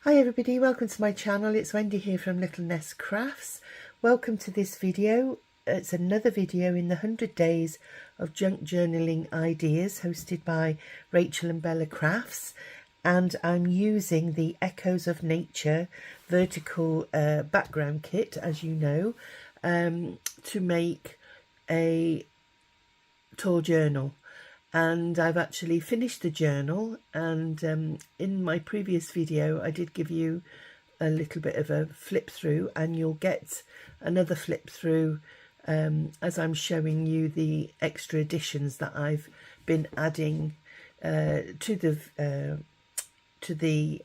Hi everybody, welcome to my channel. It's Wendy here from Little Nest Crafts. Welcome to this video. It's another video in the 100 days of junk journaling ideas hosted by Rachel and Bella Crafts, and I'm using the Echoes of Nature vertical background kit, as you know, to make a tall journal. And I've actually finished the journal, and in my previous video I did give you a little bit of a flip through, and you'll get another flip through as I'm showing you the extra additions that I've been adding to the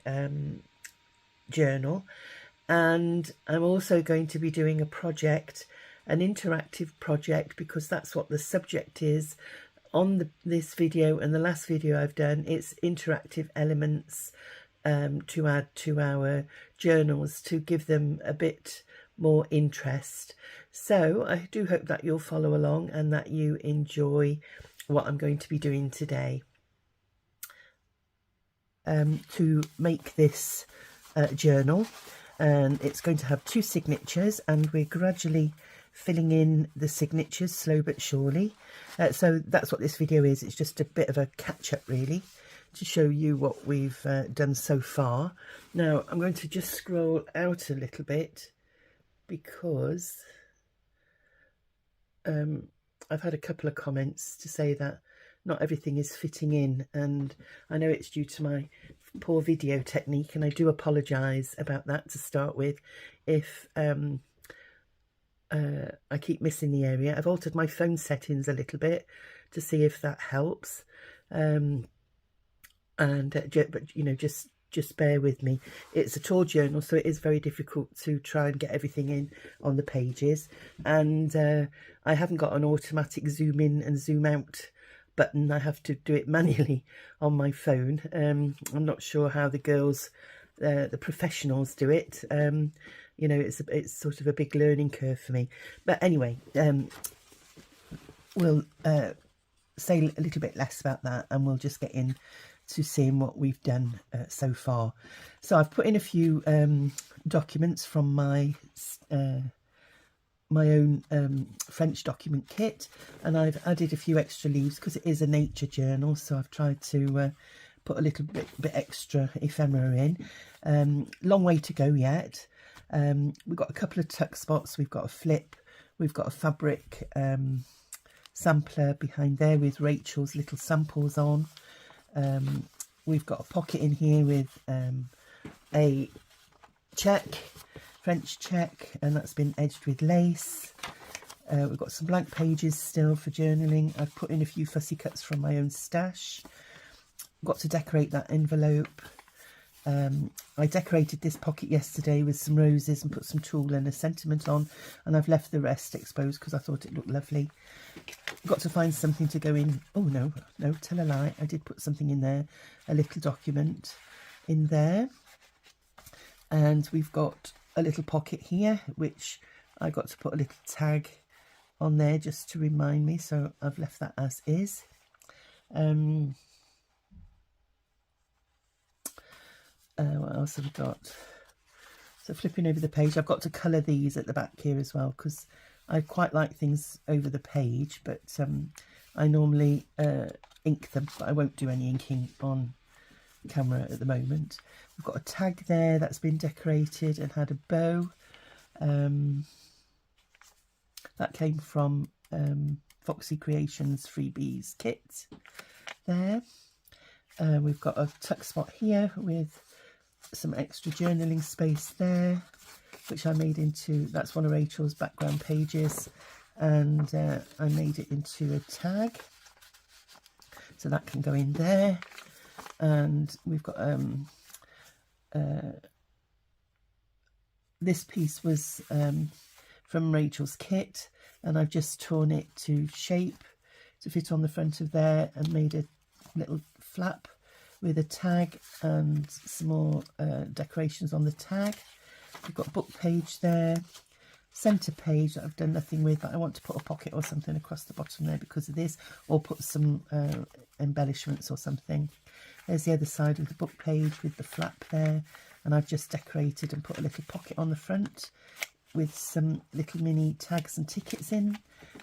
journal. And I'm also going to be doing a project, an interactive project, because that's what the subject is on this video and the last video I've done. It's interactive elements to add to our journals to give them a bit more interest. So I do hope that you'll follow along and that you enjoy what I'm going to be doing today. To make this journal, and it's going to have 2 signatures, and we're gradually filling in the signatures slow but surely. So that's what this video is. It's just a bit of a catch-up really to show you what we've done so far. Now I'm going to just scroll out a little bit because I've had a couple of comments to say that not everything is fitting in, and I know it's due to my poor video technique, and I do apologise about that to start with if I keep missing the area. I've altered my phone settings a little bit to see if that helps, but you know, just bear with me. It's a tall journal, so it is very difficult to try and get everything in on the pages, and I haven't got an automatic zoom in and zoom out button. I have to do it manually on my phone. I'm not sure how the girls, the professionals, do it. You know, it's sort of a big learning curve for me. But anyway, we'll say a little bit less about that, and we'll just get in to seeing what we've done so far. So I've put in a few documents from my own French document kit, and I've added a few extra leaves because it is a nature journal, so I've tried to put a little bit extra ephemera in. Long way to go yet. We've got a couple of tuck spots, we've got a flip, we've got a fabric sampler behind there with Rachel's little samples on. We've got a pocket in here with a check, French check, and that's been edged with lace. We've got some blank pages still for journaling. I've put in a few fussy cuts from my own stash. Got to decorate that envelope. I decorated this pocket yesterday with some roses and put some tulle and a sentiment on, and I've left the rest exposed because I thought it looked lovely. Got to find something to go in. Oh no, tell a lie, I did put something in there, a little document in there. And we've got a little pocket here which I got to put a little tag on there just to remind me, so I've left that as is. What else have we got? So flipping over the page, I've got to colour these at the back here as well, because I quite like things over the page, but I normally ink them, but I won't do any inking on camera at the moment. We've got a tag there that's been decorated and had a bow. That came from Foxy Creations Freebies kit there. We've got a tuck spot here with some extra journaling space there, which I made into, that's one of Rachel's background pages, and I made it into a tag, so that can go in there. And we've got this piece was from Rachel's kit, and I've just torn it to shape to fit on the front of there, and made a little flap with a tag and some more decorations on the tag. We've got a book page there, centre page that I've done nothing with, but I want to put a pocket or something across the bottom there because of this, or put some embellishments or something. There's the other side of the book page with the flap there, and I've just decorated and put a little pocket on the front with some little mini tags and tickets in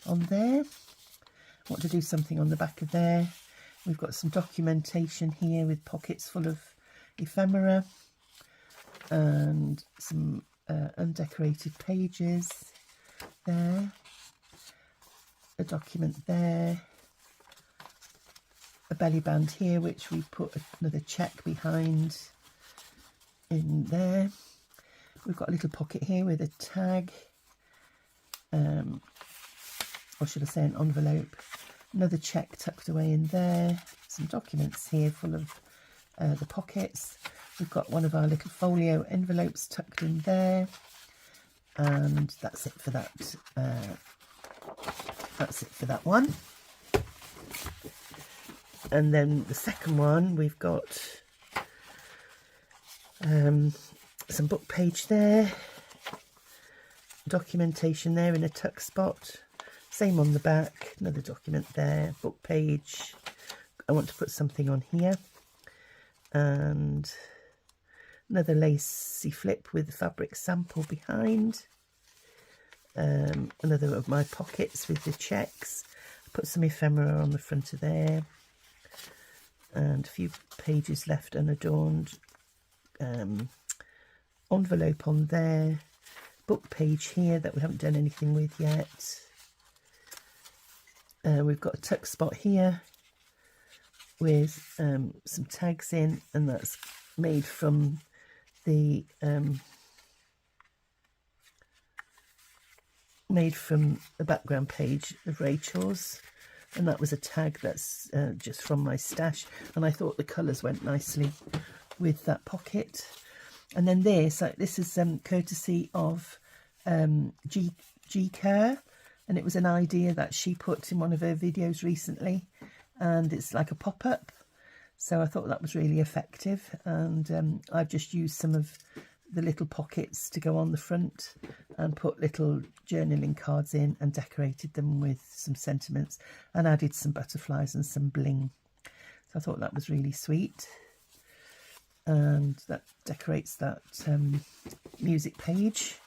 on there. I want to do something on the back of there. We've got some documentation here with pockets full of ephemera and some undecorated pages there, a document there, a belly band here which we put another check behind in there. We've got a little pocket here with a tag, or should I say an envelope, another check tucked away in there, some documents here full of the pockets. We've got one of our little folio envelopes tucked in there, and that's it for that. That's it for that one. And then the second one, we've got some book page there, documentation there in a tuck spot, same on the back, another document there, book page. I want to put something on here, and another lacy flip with the fabric sample behind, another of my pockets with the checks. Put some ephemera on the front of there, and a few pages left unadorned, envelope on there, book page here that we haven't done anything with yet. We've got a tuck spot here with some tags in, and that's made from the background page of Rachel's, and that was a tag that's just from my stash, and I thought the colours went nicely with that pocket. And then this is courtesy of G Kerr, and it was an idea that she put in one of her videos recently, and it's like a pop-up, so I thought that was really effective. And I've just used some of the little pockets to go on the front and put little journaling cards in and decorated them with some sentiments and added some butterflies and some bling. So I thought that was really sweet, and that decorates that music page.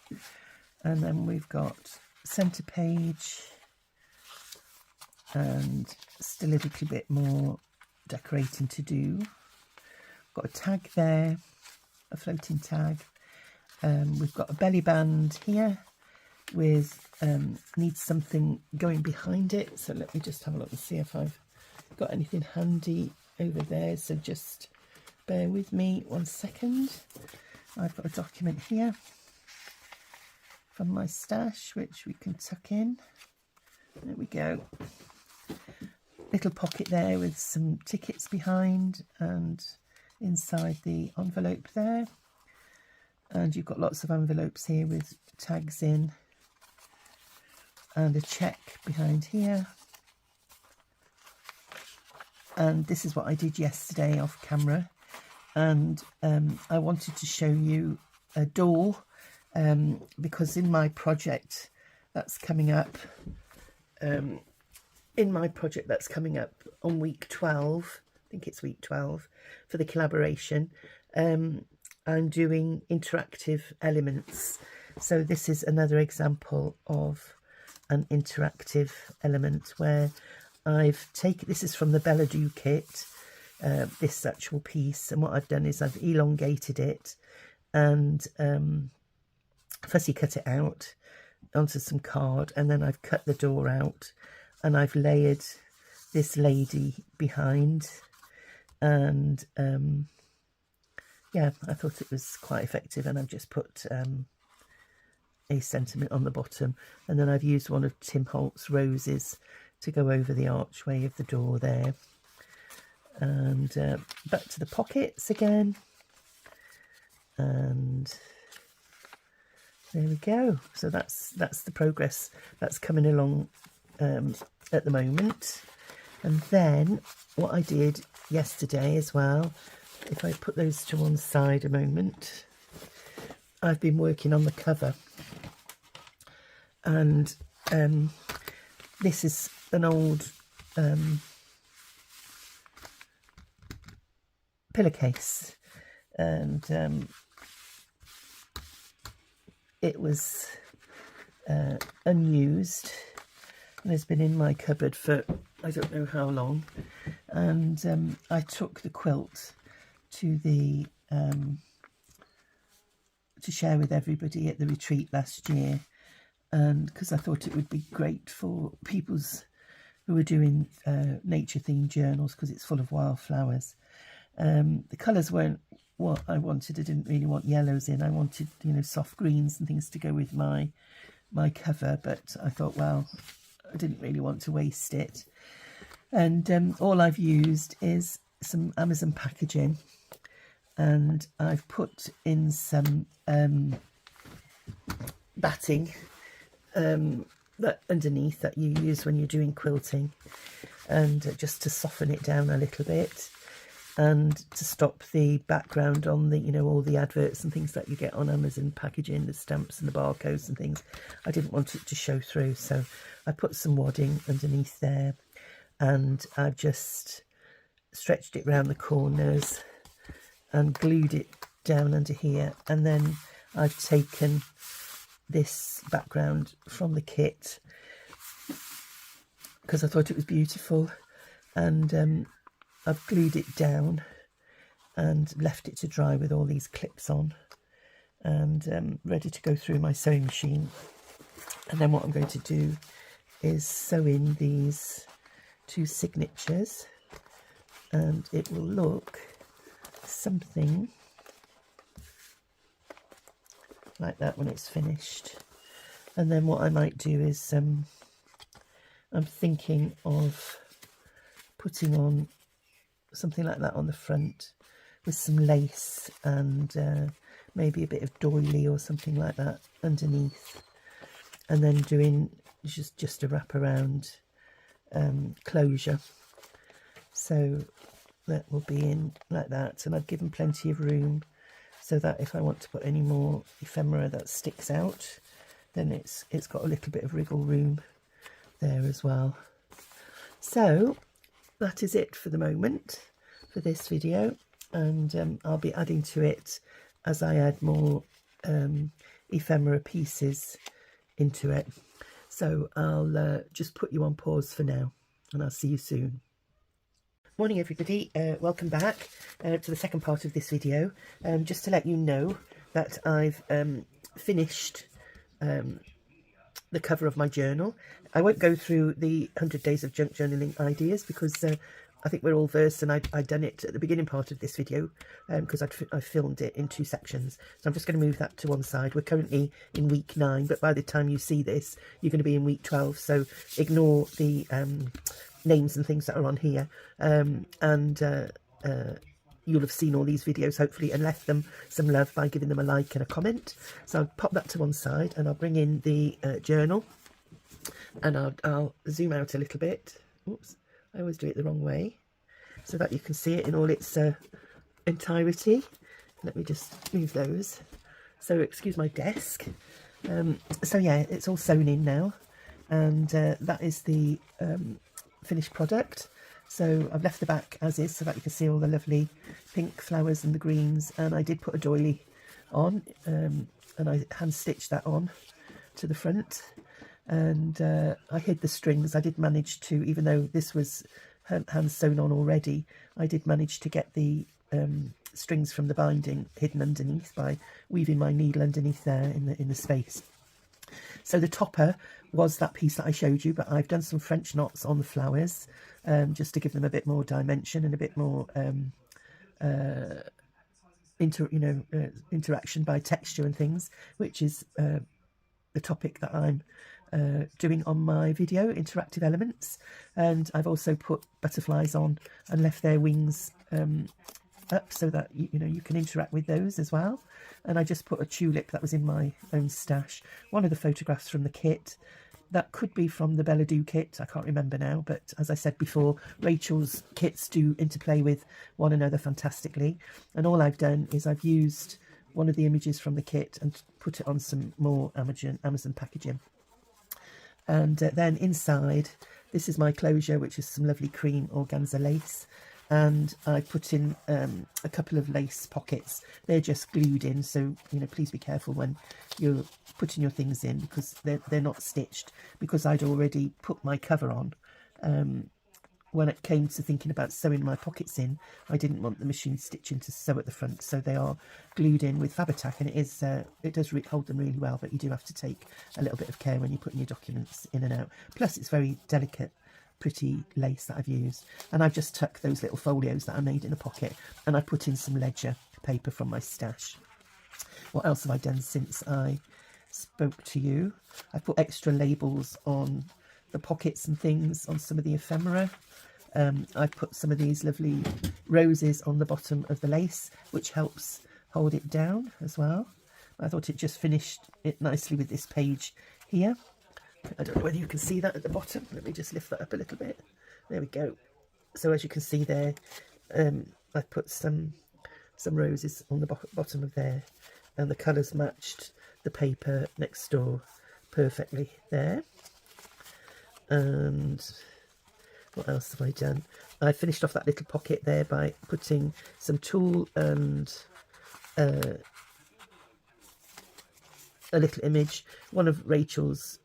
And then we've got centre page, and still a little bit more decorating to do. Got a tag there, a floating tag. We've got a belly band here with needs something going behind it, so let me just have a look and see if I've got anything handy over there, so just bear with me 1 second. I've got a document here from my stash which we can tuck in. There we go. Little pocket there with some tickets behind, and inside the envelope there. And you've got lots of envelopes here with tags in, and a check behind here. And this is what I did yesterday off camera, and I wanted to show you a door, because in my project that's coming up, on week 12, I think it's week 12 for the collaboration, I'm doing interactive elements. So this is another example of an interactive element where I've taken, this is from the Bella Doux kit, this actual piece, and what I've done is I've elongated it and fussy cut it out onto some card, and then I've cut the door out and I've layered this lady behind, and yeah, I thought it was quite effective, and I've just put a sentiment on the bottom, and then I've used one of Tim Holt's roses to go over the archway of the door there. And back to the pockets again, and there we go. So that's the progress that's coming along at the moment. And then what I did yesterday as well, if I put those to one side a moment, I've been working on the cover, and this is an old pillowcase and it was unused and has been in my cupboard for I don't know how long. And I took the quilt to the to share with everybody at the retreat last year, and because I thought it would be great for people's who were doing nature themed journals, because it's full of wildflowers. The colours weren't what I wanted. I didn't really want yellows in. I wanted, you know, soft greens and things to go with my cover, but I thought, well, I didn't really want to waste it. And all I've used is some Amazon packaging, and I've put in some batting that underneath that you use when you're doing quilting, and just to soften it down a little bit, and to stop the background on the, you know, all the adverts and things that you get on Amazon packaging, the stamps and the barcodes and things. I didn't want it to show through, so I put some wadding underneath there, and I've just stretched it round the corners and glued it down under here. And then I've taken this background from the kit because I thought it was beautiful, and I've glued it down and left it to dry with all these clips on, and ready to go through my sewing machine. And then what I'm going to do is sew in these two signatures, and it will look something like that when it's finished. And then what I might do is I'm thinking of putting on something like that on the front with some lace and maybe a bit of doily or something like that underneath, and then doing just a wraparound closure. So that will be in like that, and I've given plenty of room so that if I want to put any more ephemera that sticks out, then it's got a little bit of wriggle room there as well. So that is it for the moment for this video, and I'll be adding to it as I add more ephemera pieces into it. So I'll just put you on pause for now, and I'll see you soon. Morning everybody, welcome back to the second part of this video. Just to let you know that I've finished the cover of my journal. I won't go through the 100 days of junk journaling ideas because I think we're all versed, and I'd done it at the beginning part of this video because I filmed it in 2 sections. So I'm just going to move that to one side. We're currently in week 9, but by the time you see this, you're going to be in week 12. So ignore the names and things that are on here, you'll have seen all these videos hopefully and left them some love by giving them a like and a comment. So I'll pop that to one side, and I'll bring in the journal, and I'll zoom out a little bit. Oops, I always do it the wrong way, so that you can see it in all its entirety. Let me just move those. So excuse my desk. So yeah, it's all sewn in now, and that is the finished product. So I've left the back as is so that you can see all the lovely pink flowers and the greens, and I did put a doily on, and I hand stitched that on to the front, and I hid the strings. I did manage to, even though this was hand sewn on already, I did manage to get the strings from the binding hidden underneath by weaving my needle underneath there in the space. So the topper was that piece that I showed you, but I've done some French knots on the flowers just to give them a bit more dimension and a bit more interaction by texture and things, which is the topic that I'm doing on my video, interactive elements. And I've also put butterflies on and left their wings up so that you can interact with those as well. And I just put a tulip that was in my own stash. One of the photographs from the kit, that could be from the Bella Doux kit, I can't remember now, but as I said before, Rachel's kits do interplay with one another fantastically, and all I've done is I've used one of the images from the kit and put it on some more Amazon packaging. And then inside, this is my closure, which is some lovely cream organza lace, and I put in a couple of lace pockets. They're just glued in, so please be careful when you're putting your things in, because they're not stitched, because I'd already put my cover on. When it came to thinking about sewing my pockets in, I didn't want the machine stitching to sew at the front, so they are glued in with Fabri-Tac, and it does hold them really well, but you do have to take a little bit of care when you're putting your documents in and out. Plus it's very delicate, pretty lace that I've used, and I've just tucked those little folios that I made in a pocket, and I put in some ledger paper from my stash. What else have I done since I spoke to you? I put extra labels on the pockets and things on some of the ephemera. I've put some of these lovely roses on the bottom of the lace, which helps hold it down as well. I thought it just finished it nicely with this page here. I don't know whether you can see that at the bottom. Let me just lift that up a little bit. There we go. So as you can see there, I've put some roses on the bottom of there, and the colours matched the paper next door perfectly there. And what else have I done? I finished off that little pocket there by putting some tulle and a little image, one of Rachel's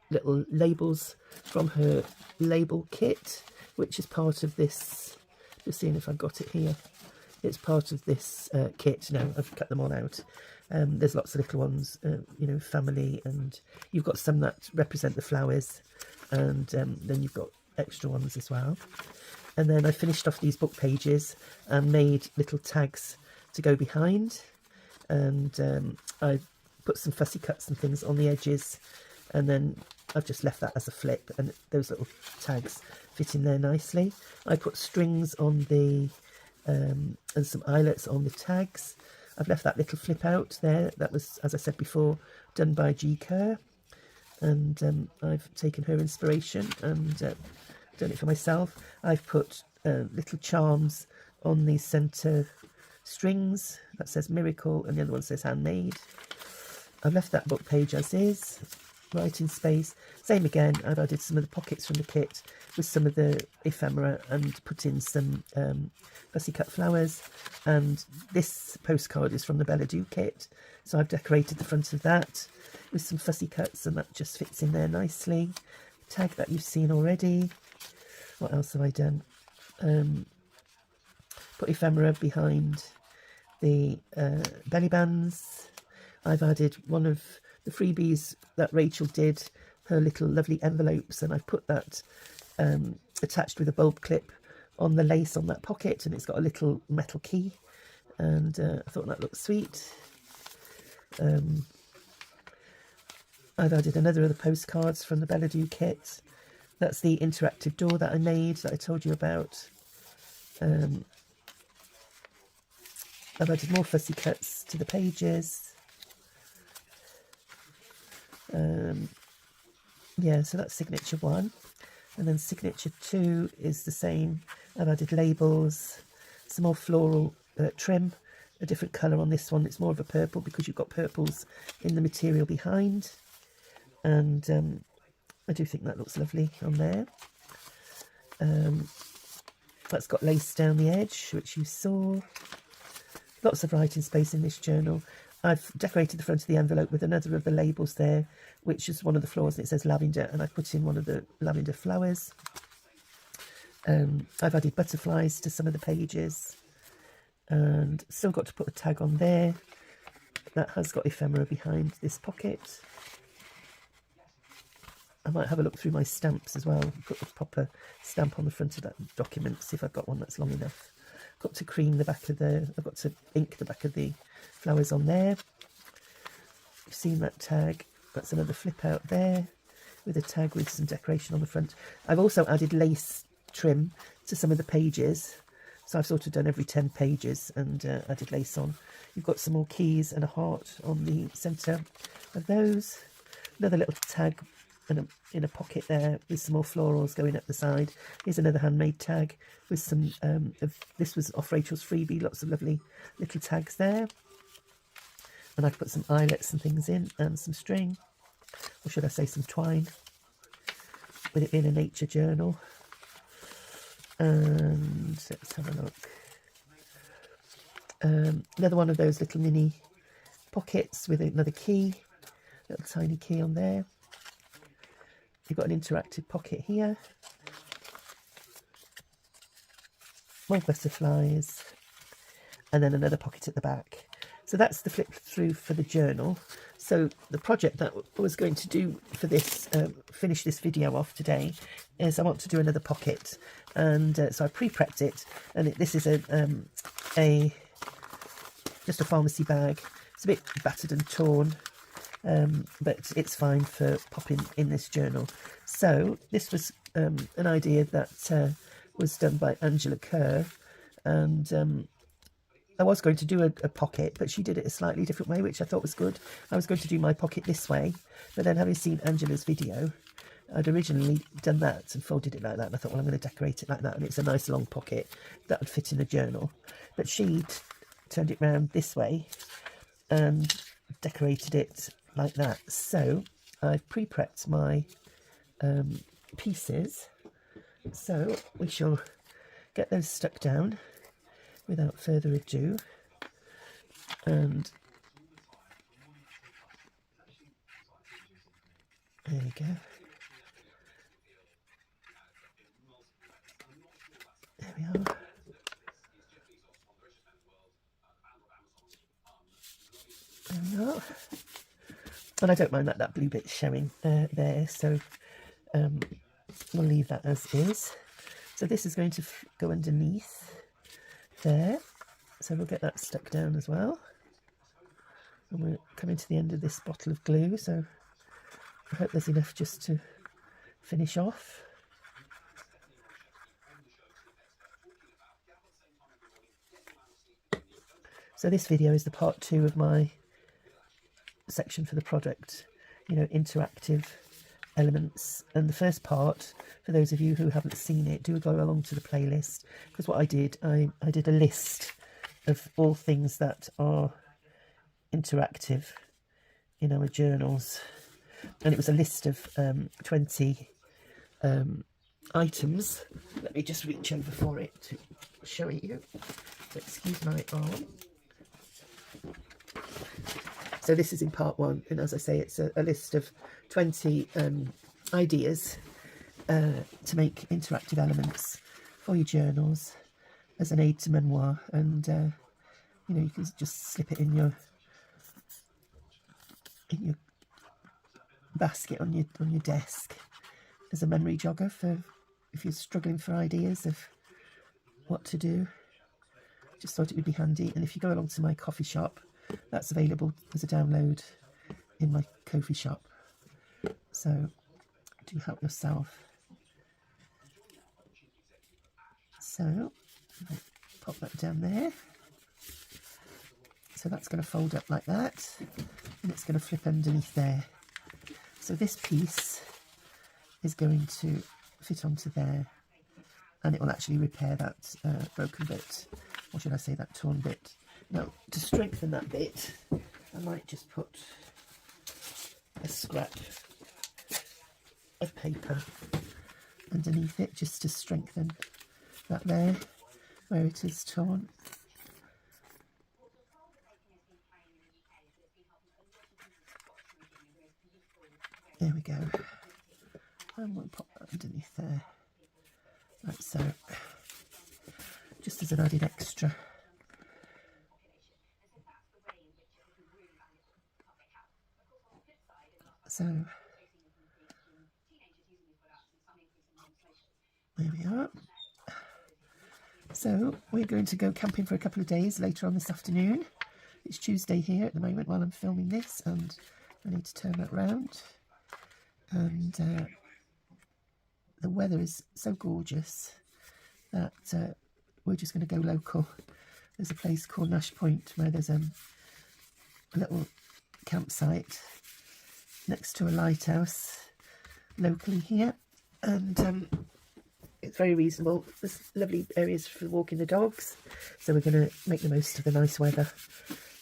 little labels from her label kit, which is part of this. Just seeing if I've got it here. It's part of this kit. No, I've cut them all out. There's lots of little ones, family, and you've got some that represent the flowers, and then you've got extra ones as well. And then I finished off these book pages and made little tags to go behind, and I put some fussy cuts and things on the edges, and then I've just left that as a flip, and those little tags fit in there nicely. I put strings on the and some eyelets on the tags. I've left that little flip out there. That was, as I said before, done by G. Kerr, and I've taken her inspiration and done it for myself. I've put little charms on the centre strings. That says Miracle, and the other one says Handmade. I've left that book page as is, writing space. Same again, I've added some of the pockets from the kit with some of the ephemera and put in some fussy cut flowers. And this postcard is from the Bella Doux kit, so I've decorated the front of that with some fussy cuts, and that just fits in there nicely. Tag that you've seen already. What else have I done? Put ephemera behind the belly bands. I've added one of the freebies that Rachel did, her little lovely envelopes, and I've put that attached with a bulb clip on the lace on that pocket, and it's got a little metal key, and I thought that looked sweet. I've added another of the postcards from the Bella Doux kit. That's the interactive door that I made, that I told you about. I've added more fussy cuts to the pages. Yeah, so that's signature 1, and then signature 2 is the same. I've added labels, some more floral trim, a different colour on this one. It's more of a purple because you've got purples in the material behind, and I do think that looks lovely on there. That's got lace down the edge, which you saw. Lots of writing space in this journal. I've decorated the front of the envelope with another of the labels there, which is one of the flowers, and it says lavender, and I put in one of the lavender flowers. I've added butterflies to some of the pages, and still got to put a tag on there that has got ephemera behind this pocket. I might have a look through my stamps as well, put a proper stamp on the front of that document, see if I've got one that's long enough. Got to cream the back of I've got to ink the back of the flowers on there. You've seen that tag. That's another flip out there with a tag with some decoration on the front. I've also added lace trim to some of the pages, so I've sort of done every 10 pages and added lace on. You've got some more keys and a heart on the centre of those. Another little tag in a pocket there with some more florals going up the side. Here's another handmade tag with some this was off Rachel's freebie, lots of lovely little tags there. And I've put some eyelets and things in, and some string, or should I say some twine, with it being a nature journal. And let's have a look. Another one of those little mini pockets with another key, little tiny key on there. You've got an interactive pocket here. More butterflies. And then another pocket at the back. So that's the flip through for the journal. So the project that I was going to do for this, finish this video off today, is I want to do another pocket. And so I pre-prepped it. And this is just a pharmacy bag. It's a bit battered and torn, but it's fine for popping in this journal. So this was an idea that was done by Angela Kerr, and I was going to do a pocket, but she did it a slightly different way, which I thought was good. I was going to do my pocket this way, but then having seen Angela's video, I'd originally done that and folded it like that, and I thought, well, I'm going to decorate it like that, and it's a nice long pocket that would fit in a journal. But she'd turned it round this way and decorated it like that. So I pre-prepped my pieces, so we shall get those stuck down without further ado. And there we go. There we are. There we are. And I don't mind that blue bit showing there, so we'll leave that as is. So this is going to go underneath there, so we'll get that stuck down as well. And we're coming to the end of this bottle of glue, so I hope there's enough just to finish off. So this video is the part 2 of my section for the project, you know, interactive elements. And the first part, for those of you who haven't seen it, do go along to the playlist, because what I did a list of all things that are interactive in our journals, and it was a list of 20 items. Let me just reach over for it to show you. So excuse my arm. So this is in part 1, and as I say, it's a list of 20 ideas to make interactive elements for your journals as an aid to memoir. And you know, you can just slip it in your basket on your desk as a memory jogger for if you're struggling for ideas of what to do. Just thought it would be handy. And if you go along to my coffee shop, that's available as a download in my Ko-fi shop. So do help yourself. So I'll pop that down there. So that's going to fold up like that, and it's going to flip underneath there. So this piece is going to fit onto there, and it will actually repair that broken bit, or should I say that torn bit. Now, to strengthen that bit, I might just put a scrap of paper underneath it, just to strengthen that there, where it is torn. There we go. And we'll pop that underneath there, like so, just as an added extra. So there we are. So we're going to go camping for a couple of days later on this afternoon. It's Tuesday here at the moment while I'm filming this, and I need to turn that round. And the weather is so gorgeous that we're just going to go local. There's a place called Nash Point where there's a little campsite next to a lighthouse locally here, and it's very reasonable. There's lovely areas for walking the dogs, so we're going to make the most of the nice weather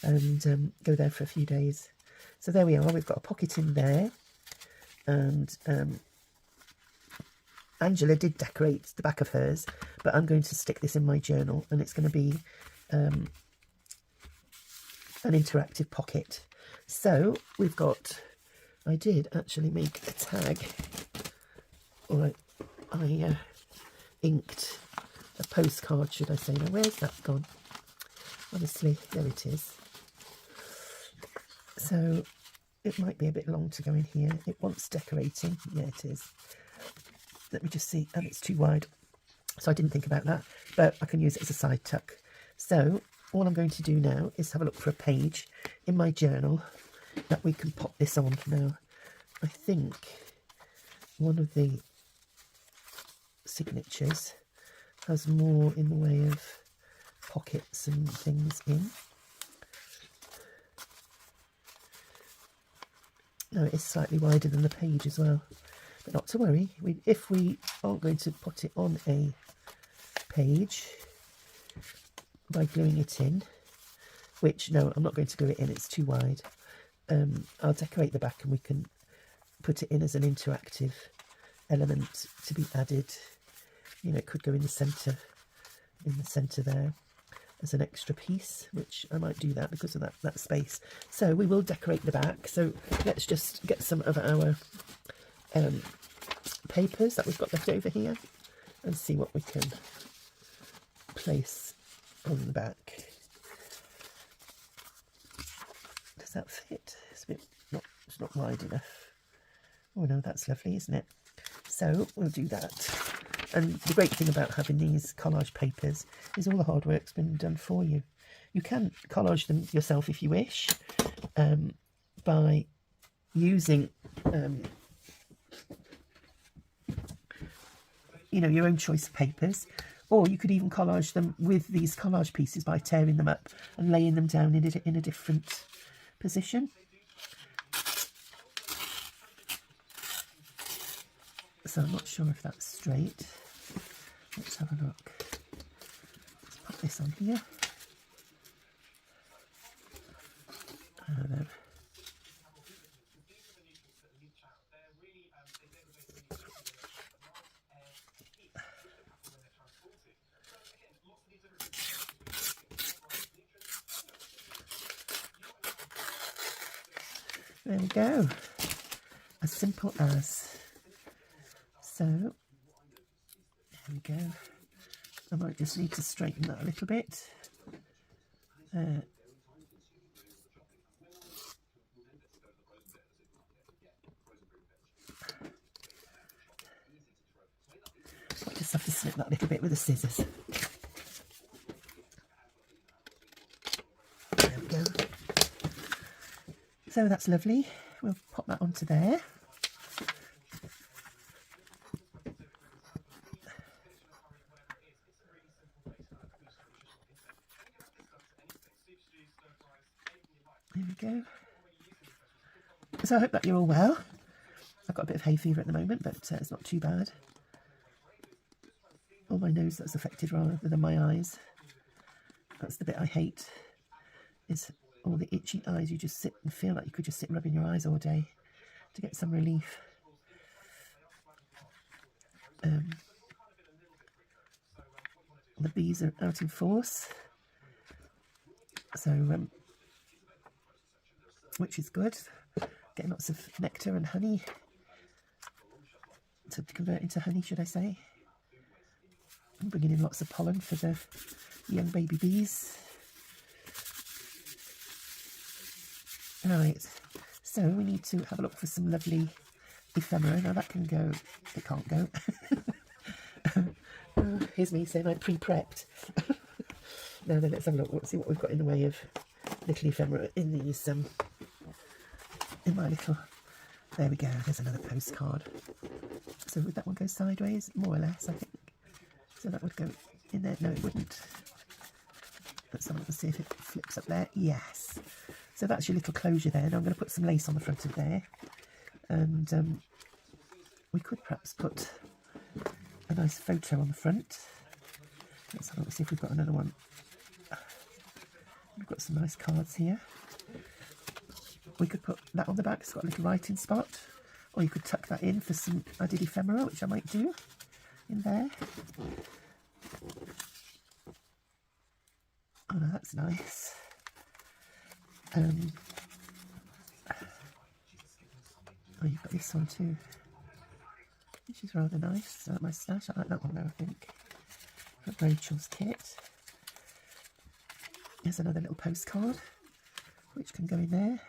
and go there for a few days. So there we are. We've got a pocket in there, and Angela did decorate the back of hers, but I'm going to stick this in my journal, and it's going to be an interactive pocket. So we've got, I did actually make a tag, or I inked a postcard, should I say. Now where's that gone? Honestly, there it is. So it might be a bit long to go in here. It wants decorating. Yeah, it is. Let me just see. And it's too wide. So I didn't think about that. But I can use it as a side tuck. So all I'm going to do now is have a look for a page in my journal that we can pop this on. Now, I think one of the signatures has more in the way of pockets and things in. No, it is slightly wider than the page as well, but not to worry. If we aren't going to put it on a page by gluing it in, which, no, I'm not going to glue it in, it's too wide. I'll decorate the back and we can put it in as an interactive element to be added. You know, it could go in the centre there as an extra piece, which I might do that because of that space. So we will decorate the back. So let's just get some of our papers that we've got left over here and see what we can place on the back. Does that fit? It's a bit it's not wide enough. Oh no, that's lovely, isn't it? So we'll do that. And the great thing about having these collage papers is all the hard work's been done for you. You can collage them yourself if you wish, by using you know, your own choice of papers, or you could even collage them with these collage pieces by tearing them up and laying them down in a different position. So I'm not sure if that's straight. Let's have a look. Let's put this on here. There we go. As simple as. So, there we go. I might just need to straighten that a little bit. I just have to snip that a little bit with the scissors. There we go. So that's lovely. We'll pop that onto there. There we go. So I hope that you're all well. I've got a bit of hay fever at the moment, but it's not too bad. Or my nose that's affected rather than my eyes. That's the bit I hate, is all the itchy eyes. You just sit and feel like you could just sit rubbing your eyes all day to get some relief. The bees are out in force, so which is good. Getting lots of nectar and honey to convert into honey, should I say. I'm bringing in lots of pollen for the young baby bees. Right, so we need to have a look for some lovely ephemera. Now that can go, it can't go. Here's me saying I pre-prepped. Now then, let's have a look. Let's see what we've got in the way of little ephemera in these, in my little, there we go, there's another postcard. So would that one go sideways? More or less, I think. So that would go in there. No, it wouldn't. Let's have a look and see if it flips up there. Yes. So that's your little closure there. Now I'm going to put some lace on the front of there. And we could perhaps put a nice photo on the front. Let's have a look and see if we've got another one. We've got some nice cards here. We could put that on the back. It's got a little writing spot. Or you could tuck that in for some added ephemera, which I might do. in there. Oh no, that's nice. Oh, you've got this one too, which is rather nice. Is that my stash? I like that one though, I think. Got Rachel's kit. There's another little postcard, which can go in there.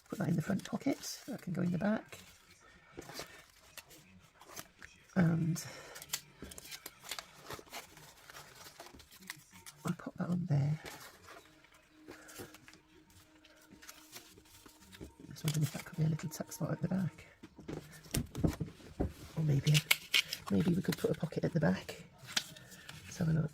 Put that in the front pocket. That can go in the back. And I'll pop that on there. Just wondering if that could be a little tuck spot at the back. Or maybe we could put a pocket at the back. Let's have a look.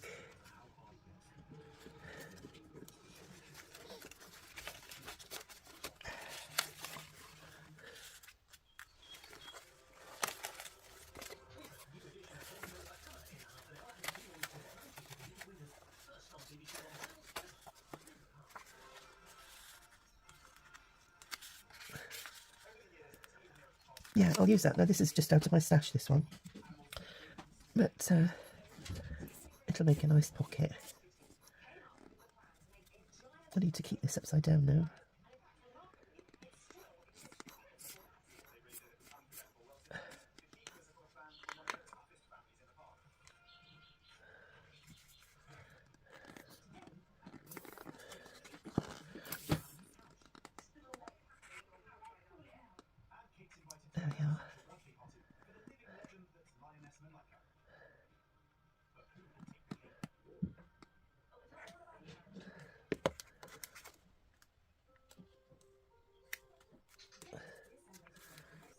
Yeah, I'll use that. Now this is just out of my stash, this one. But it'll make a nice pocket. I need to keep this upside down now. There we are.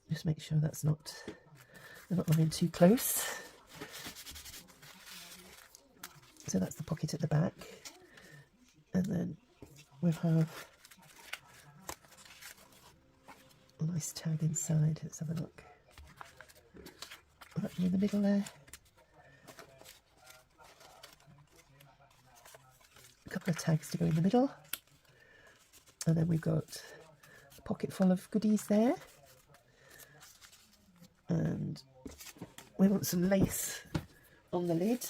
Just make sure they're not lying too close. So that's the pocket at the back, and then we'll have a nice tag inside. Let's have a look. Right in the middle there. A couple of tags to go in the middle, and then we've got a pocket full of goodies there. And we want some lace on the lid.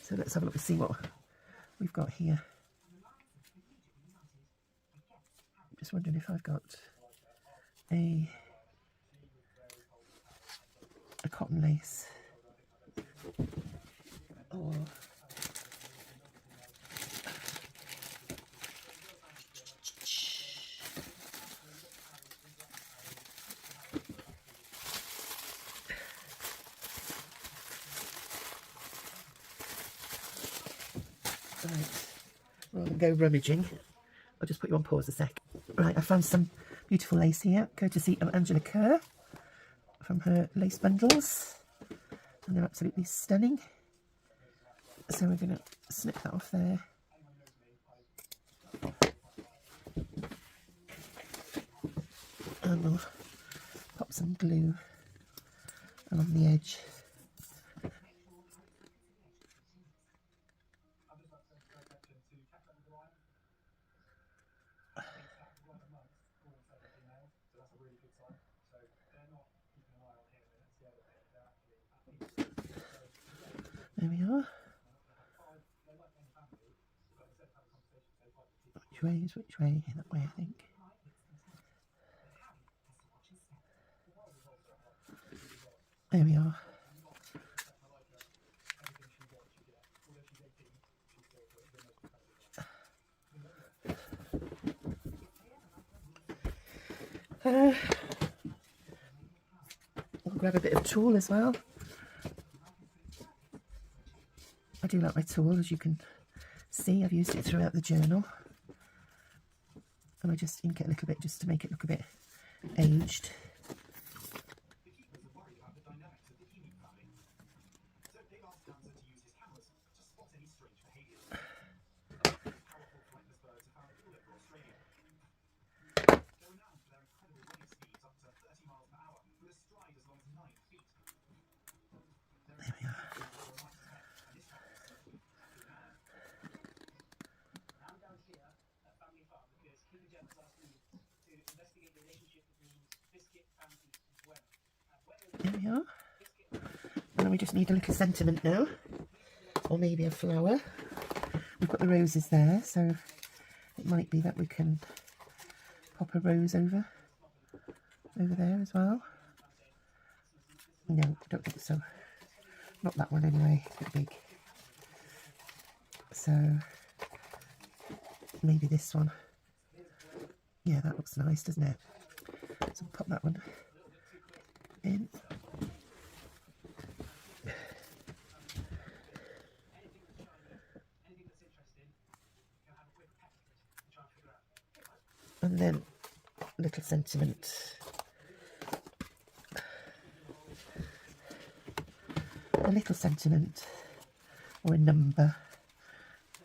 So let's have a look and see what we've got here. I'm just wondering if I've got a cotton lace or right, rather than go rummaging, I'll just put you on pause a sec. Right, I found some beautiful lace here, courtesy of Angela Kerr from her lace bundles, and they're absolutely stunning. So we're going to snip that off there. And we'll pop some glue along the edge. There we are. Which way is which way? That way, I think. There we are. I'll grab a bit of tulle as well. I do like my tulle, as you can see. I've used it throughout the journal. And I just ink it a little bit just to make it look a bit aged. There we are. There we are. And I'm we just need a little sentiment now, or maybe a flower. We've got the roses there, so it might be that we can pop a rose over there as well. No, I don't think so. Not that one anyway, a bit big. So maybe this one. Yeah, that looks nice, doesn't it? So pop that one in. And then a little sentiment. A little sentiment, or a number,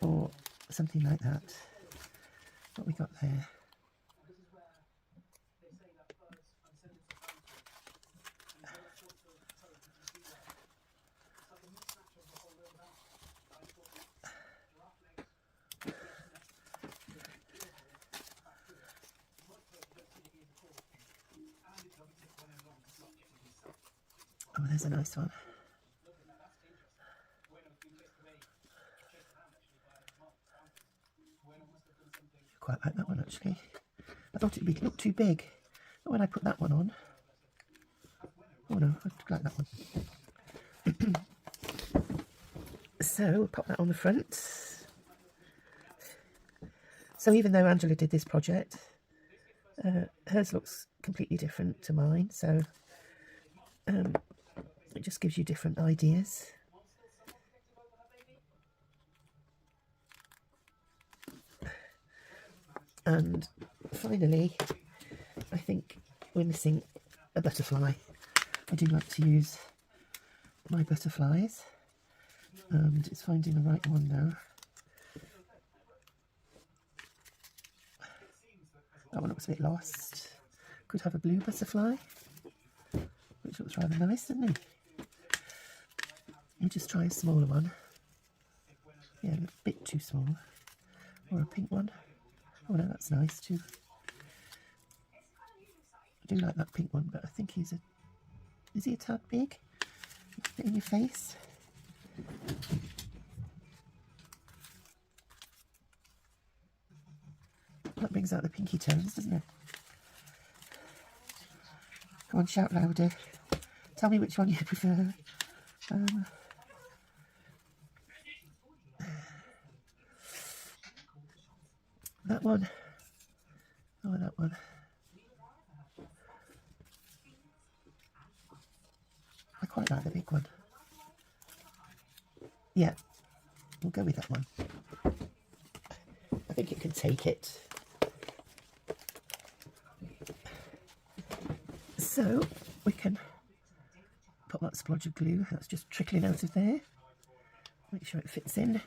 or something like that. What we got there? Oh, there's a nice one. Quite like that one actually. I thought it'd look too big, but when I put that one on, oh no, I like that one. So we'll pop that on the front. So even though Angela did this project, hers looks completely different to mine, so it just gives you different ideas. And finally, I think we're missing a butterfly. I do like to use my butterflies, and it's finding the right one now. That one looks a bit lost. Could have a blue butterfly, which looks rather nice, doesn't it? We'll just try a smaller one. Yeah, a bit too small. Or a pink one. Oh no, that's nice too. I do like that pink one, but I think is he a tad big? Fit in your face. That brings out the pinky tones, doesn't it? Come on, shout louder. Tell me which one you prefer. That one. Oh, that one. I quite like the big one. Yeah, we'll go with that one. I think it can take it. So we can put that splodge of glue that's just trickling out of there. Make sure it fits in.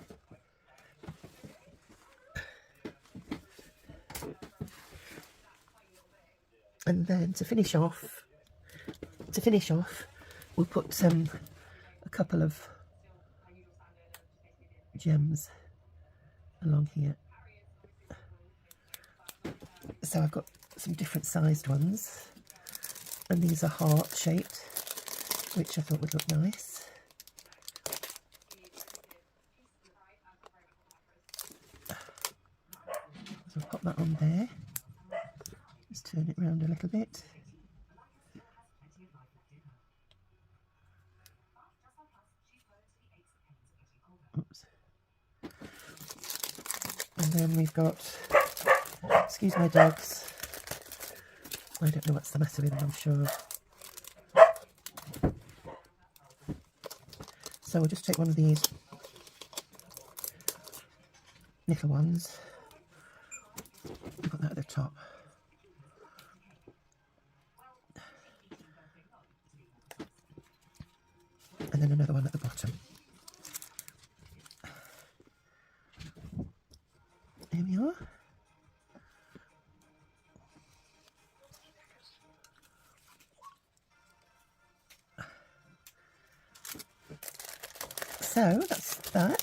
And then to finish off, we'll put a couple of gems along here. So I've got some different sized ones, and these are heart shaped, which I thought would look nice. So I'll pop that on there. Just turn it round a little bit. Oops. And then we've got, excuse my dogs, I don't know what's the matter with them, I'm sure. So we'll just take one of these little ones, put that at the top. And then another one at the bottom. Here we are. So that's that.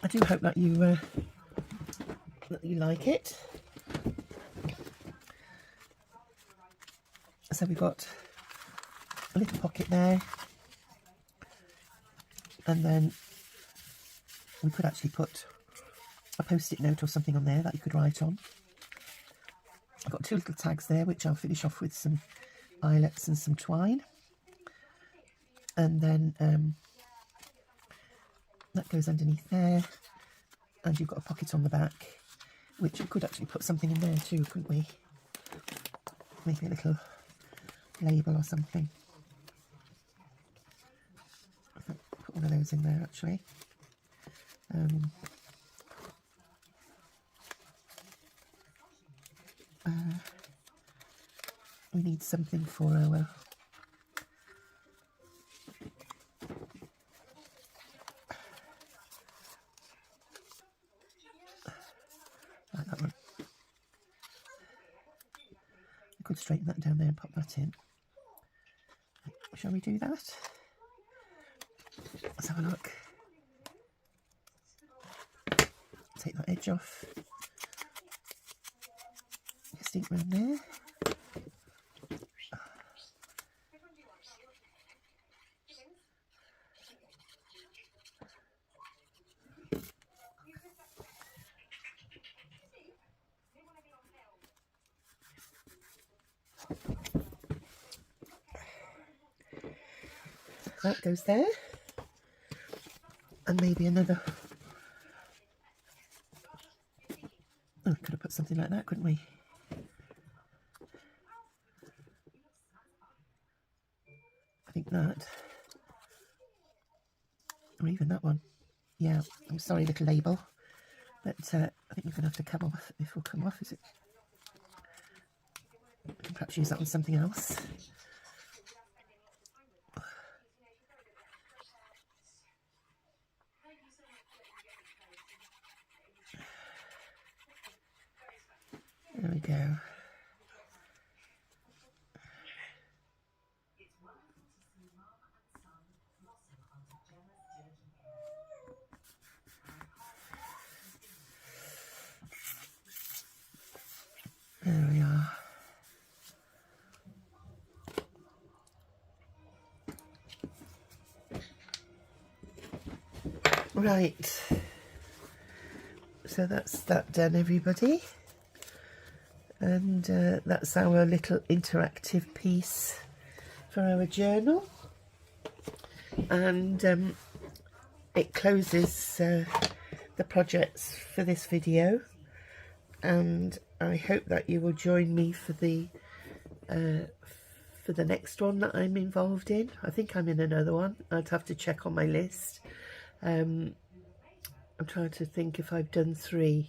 I do hope that you like it. So we've got a little pocket there, And then we could actually put a post-it note or something on there that you could write on. I've got 2 little tags there, which I'll finish off with some eyelets and some twine. And then that goes underneath there. And you've got a pocket on the back, which you could actually put something in there too, couldn't we? Maybe a little label or something. Put one of those in there actually. We need something for our like that one. I could straighten that down there and pop that in. Shall we do that? Let's have a look. Take that edge off. Just ink around there. That goes there. And maybe another. Oh, we could have put something like that, couldn't we? I think that. Or even that one. Yeah, I'm sorry, little label. But I think you're going to have to come off. If it will come off, is it? We can perhaps use that on something else. There we go. There we are. Right. So that's that done, everybody. And that's our little interactive piece for our journal. And it closes the projects for this video. And I hope that you will join me for the next one that I'm involved in. I think I'm in another one. I'd have to check on my list. I'm trying to think if I've done three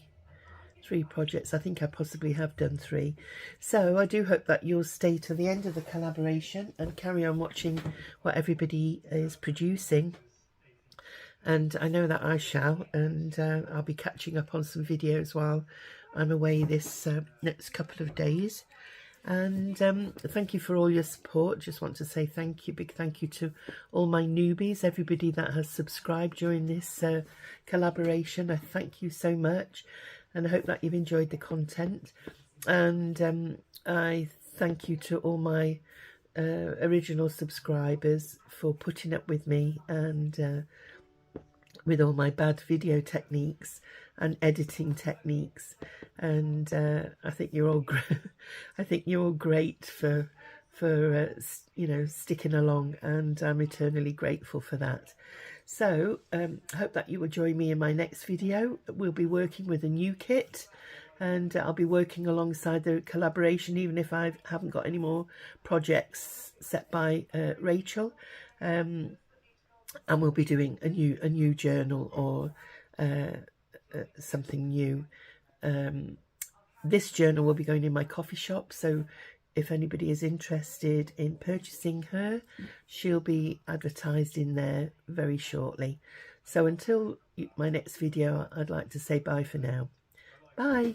projects. I think I possibly have done 3. So I do hope that you'll stay to the end of the collaboration and carry on watching what everybody is producing. And I know that I shall, and I'll be catching up on some videos while I'm away this next couple of days. And thank you for all your support. Just want to say thank you, big thank you to all my newbies, everybody that has subscribed during this collaboration. I thank you so much, and I hope that you've enjoyed the content. And I thank you to all my original subscribers for putting up with me and with all my bad video techniques and editing techniques. And I think you're all great for you know, sticking along, and I'm eternally grateful for that. So I hope that you will join me in my next video. We'll be working with a new kit, and I'll be working alongside the collaboration, even if I haven't got any more projects set by Rachel. And we'll be doing a new journal or something new. This journal will be going in my coffee shop, so if anybody is interested in purchasing her, she'll be advertised in there very shortly. So until my next video, I'd like to say bye for now. Bye.